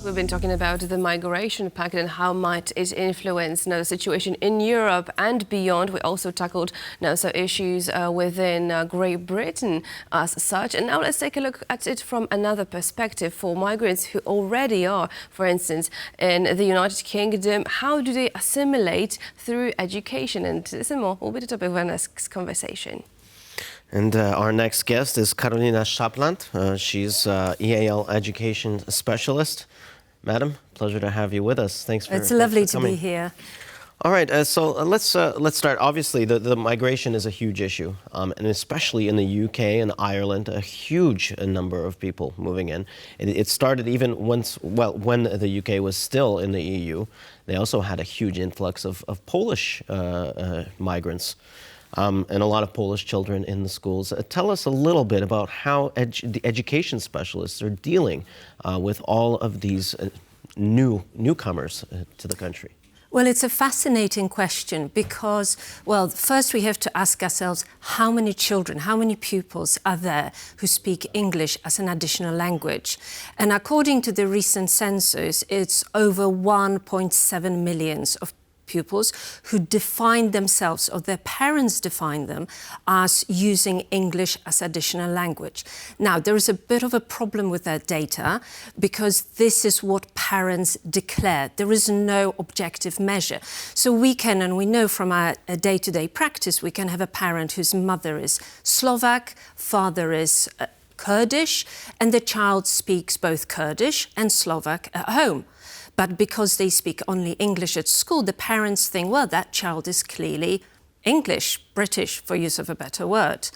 We've been talking about the migration pact and how might it influence the situation in Europe and beyond. We also tackled some issues within Great Britain as such. And now let's take a look at it from another perspective for migrants who already are, for instance, in the United Kingdom. How do they assimilate through education? And this and more will be the topic of our next conversation. And our next guest is Karolina Shapland. She's EAL education specialist. Madam, pleasure to have you with us. Thanks for coming. It's lovely to be here. All right, so let's start. Obviously, the migration is a huge issue, and especially in the UK and Ireland, a huge number of people moving in. It started even when the UK was still in the EU. They also had a huge influx of Polish migrants. And a lot of Polish children in the schools. Tell us a little bit about how the education specialists are dealing with all of these newcomers to the country. Well, it's a fascinating question because, well, first we have to ask ourselves how many children, how many pupils are there who speak English as an additional language? And according to the recent census, it's over 1.7 million of pupils who define themselves, or their parents define them, as using English as additional language. Now, there is a bit of a problem with that data because this is what parents declare. There is no objective measure. So we can, and we know from our day-to-day practice, we can have a parent whose mother is Slovak, father is Kurdish, and the child speaks both Kurdish and Slovak at home. But because they speak only English at school, the parents think, well, that child is clearly English, British, for use of a better word.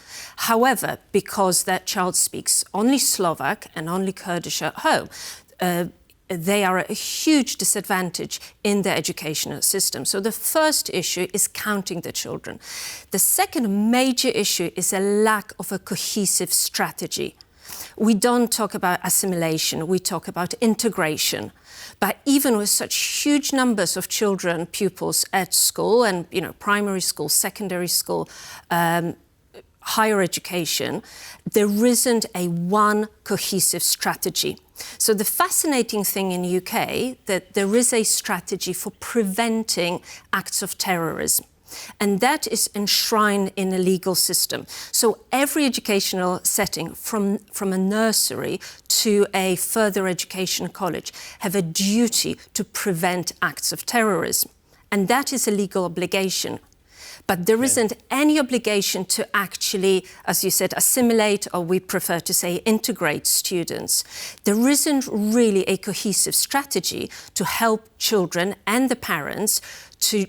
However, because that child speaks only Slovak and only Kurdish at home, they are at a huge disadvantage in the educational system. So the first issue is counting the children. The second major issue is a lack of a cohesive strategy. We don't talk about assimilation, we talk about integration. But even with such huge numbers of children, pupils at school and, primary school, secondary school, higher education, there isn't a one cohesive strategy. So the fascinating thing in the UK that there is a strategy for preventing acts of terrorism. And that is enshrined in a legal system. So every educational setting, from a nursery to a further education college, have a duty to prevent acts of terrorism. And that is a legal obligation. But there isn't any obligation to actually, as you said, assimilate, or we prefer to say integrate students. There isn't really a cohesive strategy to help children and the parents to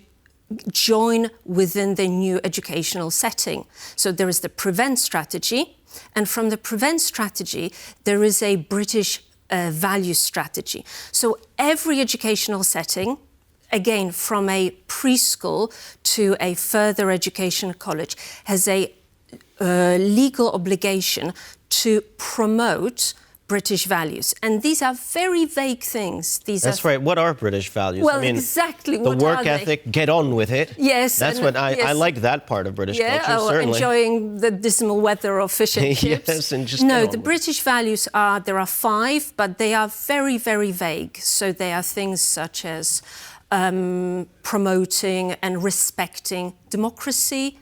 join within the new educational setting. So there is the prevent strategy, and from the prevent strategy, there is a British value strategy. So every educational setting, again, from a preschool to a further education college, has a legal obligation to promote British values. And these are very vague things. That's right. What are British values? Well, exactly. The work ethic, get on with it. Yes. That's what I like that part of British culture, certainly. Enjoying the dismal weather of fish and chips. Yes, and just no, the British values there are 5, but they are very, very vague. So they are things such as promoting and respecting democracy,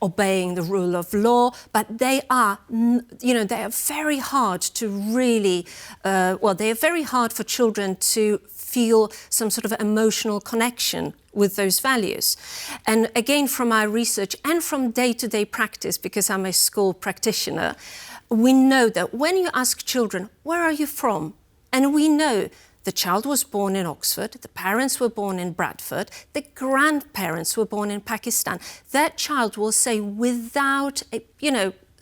obeying the rule of law, but they are, they are very hard to really, they are very hard for children to feel some sort of emotional connection with those values. And again, from our research and from day-to-day practice, because I'm a school practitioner, we know that when you ask children, where are you from? And we know the child was born in Oxford, the parents were born in Bradford, the grandparents were born in Pakistan. That child will say without a,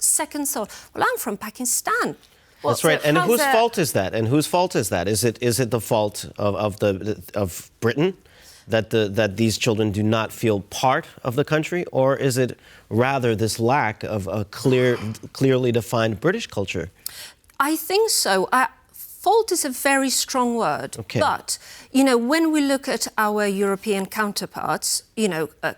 second thought, well, I'm from Pakistan. Well, that's right. And whose fault is that? And whose fault is that? Is it the fault of Britain that these children do not feel part of the country, or is it rather this lack of a clearly defined British culture? I think so. fault is a very strong word, Okay. but, when we look at our European counterparts,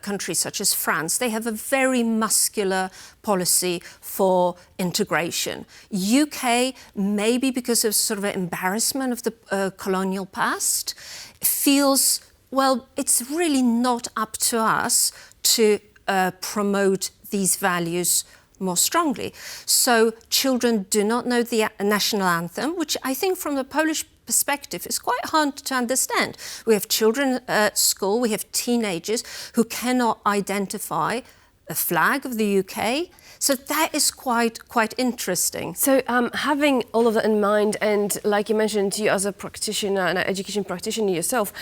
countries such as France, they have a very muscular policy for integration. UK, maybe because of sort of an embarrassment of the colonial past, feels, well, it's really not up to us to promote these values more strongly. So children do not know the national anthem, which I think from the Polish perspective is quite hard to understand. We have children at school, we have teenagers who cannot identify the flag of the UK. So that is quite interesting. So having all of that in mind, and like you mentioned, you as a practitioner, an education practitioner yourself,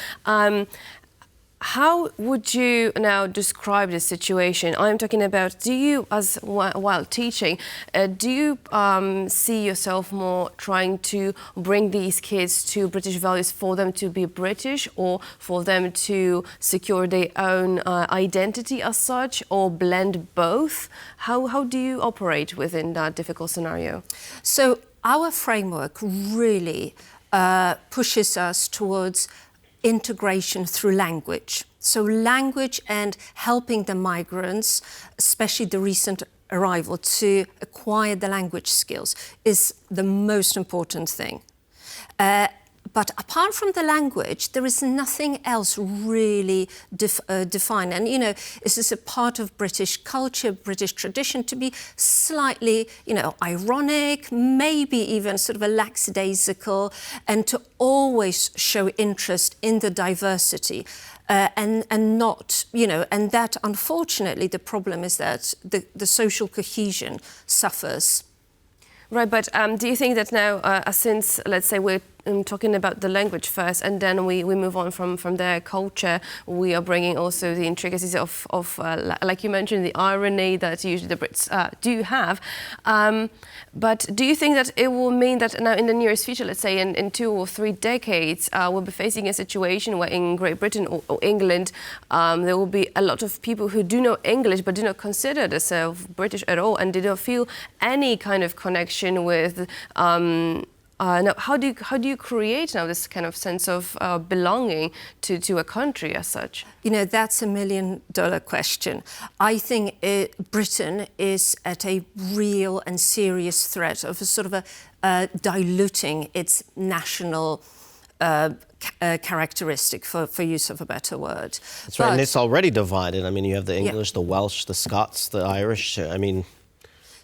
how would you now describe this situation? I'm talking about, do you, while teaching, do you see yourself more trying to bring these kids to British values for them to be British, or for them to secure their own identity as such, or blend both? How do you operate within that difficult scenario? So our framework really pushes us towards integration through language. So language and helping the migrants, especially the recent arrival, to acquire the language skills is the most important thing. But apart from the language, there is nothing else really defined. And, this is a part of British culture, British tradition, to be slightly, ironic, maybe even sort of a lackadaisical, and to always show interest in the diversity. And not, and that, unfortunately, the problem is that the social cohesion suffers. Right, but do you think that now, since, let's say, we're talking about the language first, and then we move on from their culture, we are bringing also the intricacies of like you mentioned, the irony that usually the Brits do have. But do you think that it will mean that now in the nearest future, let's say in 2 or 3 decades, we'll be facing a situation where in Great Britain or England, there will be a lot of people who do know English but do not consider themselves British at all, and do not feel any kind of connection with now, how do you create now this kind of sense of belonging to a country as such? That's $1 million question. I think Britain is at a real and serious threat of a sort of a diluting its national characteristic, for use of a better word. That's right, and it's already divided. I mean, you have the English, the Welsh, the Scots, the Irish. I mean.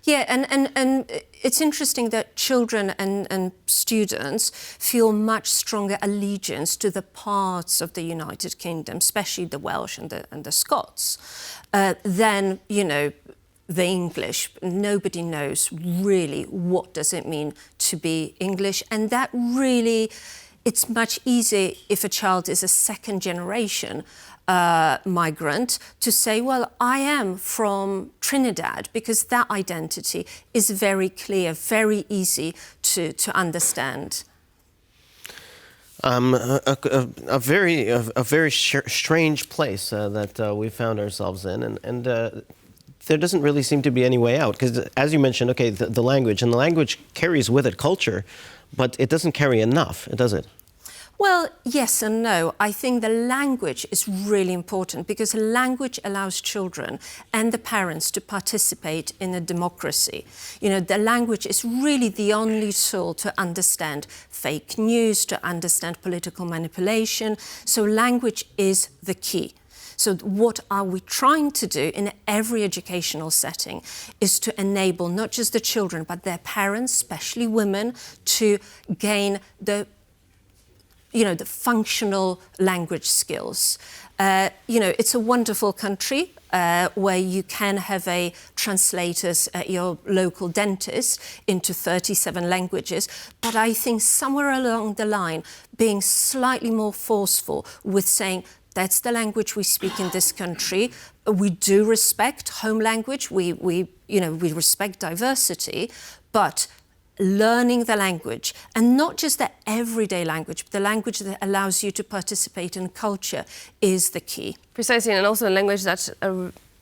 Yeah, and it's interesting that children and students feel much stronger allegiance to the parts of the United Kingdom, especially the Welsh and the Scots, than, the English. Nobody knows really what does it mean to be English, and that really, it's much easier if a child is a second generation migrant to say, well, I am from Trinidad, because that identity is very clear, very easy to understand. A very strange place that we found ourselves in, and there doesn't really seem to be any way out, because as you mentioned, okay, the language, and the language carries with it culture, but it doesn't carry enough, does it? Well, yes and no. I think the language is really important, because language allows children and the parents to participate in a democracy. The language is really the only tool to understand fake news, to understand political manipulation. So language is the key. So what are we trying to do in every educational setting is to enable not just the children, but their parents, especially women, to gain the functional language skills. It's a wonderful country where you can have a translators at your local dentist into 37 languages. But I think somewhere along the line, being slightly more forceful with saying, that's the language we speak in this country. We do respect home language. We respect diversity, but learning the language, and not just the everyday language, but the language that allows you to participate in culture, is the key. Precisely, and also a language that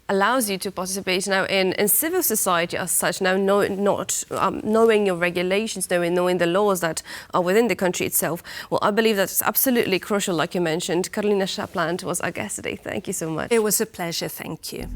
allows you to participate now in civil society as such, now knowing your regulations, knowing the laws that are within the country itself. Well, I believe that's absolutely crucial, like you mentioned. Karolina Shapland was our guest today. Thank you so much. It was a pleasure. Thank you.